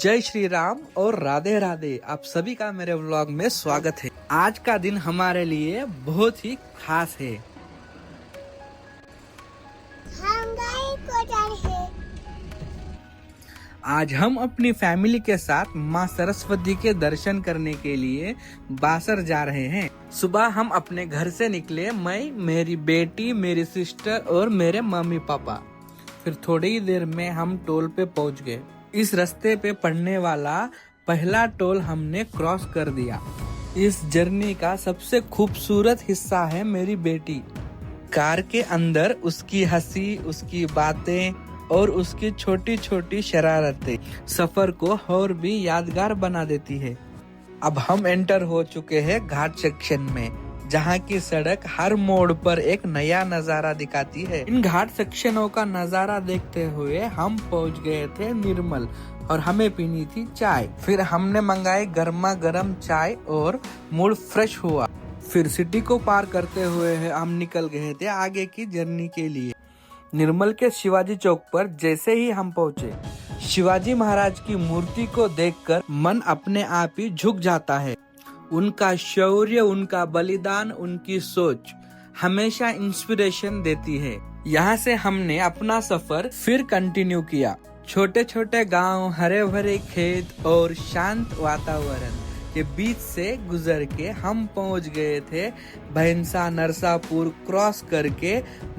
जय श्री राम और राधे राधे। आप सभी का मेरे व्लॉग में स्वागत है। आज का दिन हमारे लिए बहुत ही खास है। आज हम अपनी फैमिली के साथ माँ सरस्वती के दर्शन करने के लिए बासर जा रहे हैं। सुबह हम अपने घर से निकले, मैं, मेरी बेटी, मेरी सिस्टर और मेरे मम्मी पापा। फिर थोड़ी ही देर में हम टोल पे पहुंच गए। इस रास्ते पे पड़ने वाला पहला टोल हमने क्रॉस कर दिया। इस जर्नी का सबसे खूबसूरत हिस्सा है मेरी बेटी। कार के अंदर उसकी हंसी, उसकी बातें और उसकी छोटी छोटी शरारतें सफर को और भी यादगार बना देती है। अब हम एंटर हो चुके हैं घाट सेक्शन में, जहाँ की सड़क हर मोड़ पर एक नया नजारा दिखाती है। इन घाट सेक्शनों का नजारा देखते हुए हम पहुँच गए थे निर्मल और हमें पीनी थी चाय। फिर हमने मंगाई गर्मा गर्म चाय और मूड फ्रेश हुआ। फिर सिटी को पार करते हुए हम निकल गए थे आगे की जर्नी के लिए। निर्मल के शिवाजी चौक पर जैसे ही हम पहुँचे, शिवाजी महाराज की मूर्ति को देखकर मन अपने आप ही झुक जाता है। उनका शौर्य, उनका बलिदान, उनकी सोच हमेशा इंस्पिरेशन देती है। यहाँ से हमने अपना सफर फिर कंटिन्यू किया। छोटे छोटे गांव, हरे भरे खेत और शांत वातावरण के बीच से गुजर के हम पहुंच गए थे भैंसा नरसापुर क्रॉस करके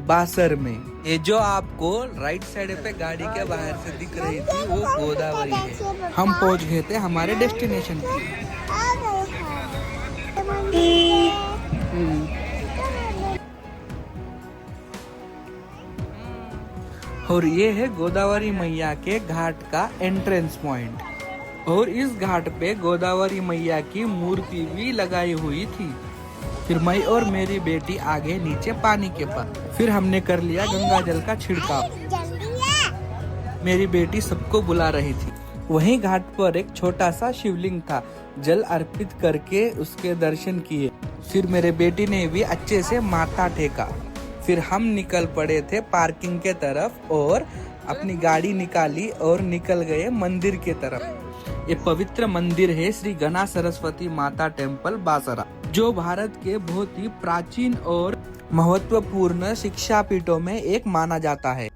बासर में। ये जो आपको राइट साइड पे गाड़ी के बाहर से दिख रही थी वो गोदावरी है। हम पहुंच गए थे हमारे डेस्टिनेशन पे। और ये है गोदावरी मैया के घाट का एंट्रेंस पॉइंट। और इस घाट पे गोदावरी मैया की मूर्ति भी लगाई हुई थी। फिर मैं और मेरी बेटी आगे नीचे पानी के पास। फिर हमने कर लिया गंगा जल का छिड़काव। मेरी बेटी सबको बुला रही थी। वहीं घाट पर एक छोटा सा शिवलिंग था। जल अर्पित करके उसके दर्शन किए। फिर मेरे बेटी ने भी अच्छे से माथा टेका। फिर हम निकल पड़े थे पार्किंग के तरफ और अपनी गाड़ी निकाली और निकल गए मंदिर के तरफ। ये पवित्र मंदिर है श्री गणा सरस्वती माता टेम्पल बासरा, जो भारत के बहुत ही प्राचीन और महत्वपूर्ण शिक्षा पीठों में एक माना जाता है।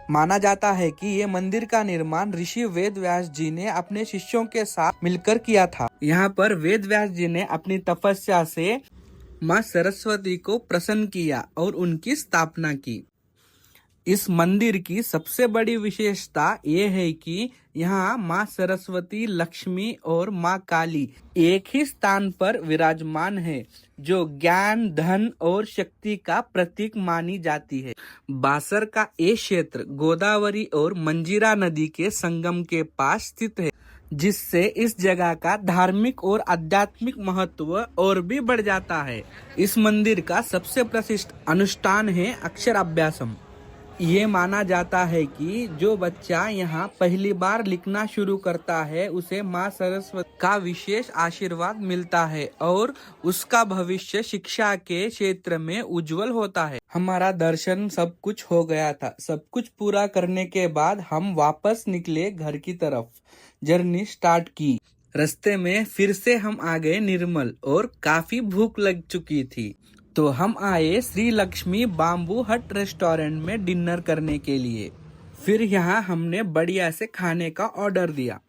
माना जाता है कि ये मंदिर का निर्माण ऋषि वेद व्यास जी ने अपने शिष्यों के साथ मिलकर किया था। यहाँ पर वेद व्यास जी ने अपनी तपस्या से माँ सरस्वती को प्रसन्न किया और उनकी स्थापना की। इस मंदिर की सबसे बड़ी विशेषता ये है कि यहाँ माँ सरस्वती, लक्ष्मी और माँ काली एक ही स्थान पर विराजमान है, जो ज्ञान, धन और शक्ति का प्रतीक मानी जाती है। बासर का ये क्षेत्र गोदावरी और मंजीरा नदी के संगम के पास स्थित है, जिससे इस जगह का धार्मिक और आध्यात्मिक महत्व और भी बढ़ जाता है। इस मंदिर का सबसे प्रसिद्ध अनुष्ठान है अक्षर अभ्यासम। ये माना जाता है कि जो बच्चा यहाँ पहली बार लिखना शुरू करता है उसे माँ सरस्वती का विशेष आशीर्वाद मिलता है और उसका भविष्य शिक्षा के क्षेत्र में उज्जवल होता है। हमारा दर्शन सब कुछ हो गया था। सब कुछ पूरा करने के बाद हम वापस निकले घर की तरफ। जर्नी स्टार्ट की। रास्ते में फिर से हम आ गए निर्मल और काफी भूख लग चुकी थी, तो हम आए श्री लक्ष्मी बाम्बू हट रेस्टोरेंट में डिनर करने के लिए। फिर यहाँ हमने बढ़िया से खाने का ऑर्डर दिया।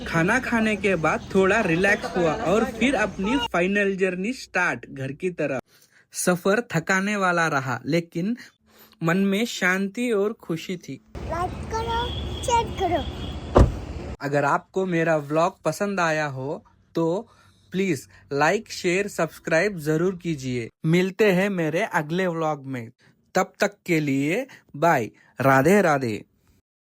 खाना खाने के बाद थोड़ा रिलैक्स हुआ और फिर अपनी फाइनल जर्नी स्टार्ट घर की तरफ। सफर थकाने वाला रहा, लेकिन मन में शांति और खुशी थी। लाइक करो, शेयर करो। अगर आपको मेरा व्लॉग पसंद आया हो तो प्लीज लाइक, शेयर, सब्सक्राइब जरूर कीजिए। मिलते हैं मेरे अगले व्लॉग में। तब तक के लिए बाय। राधे राधे।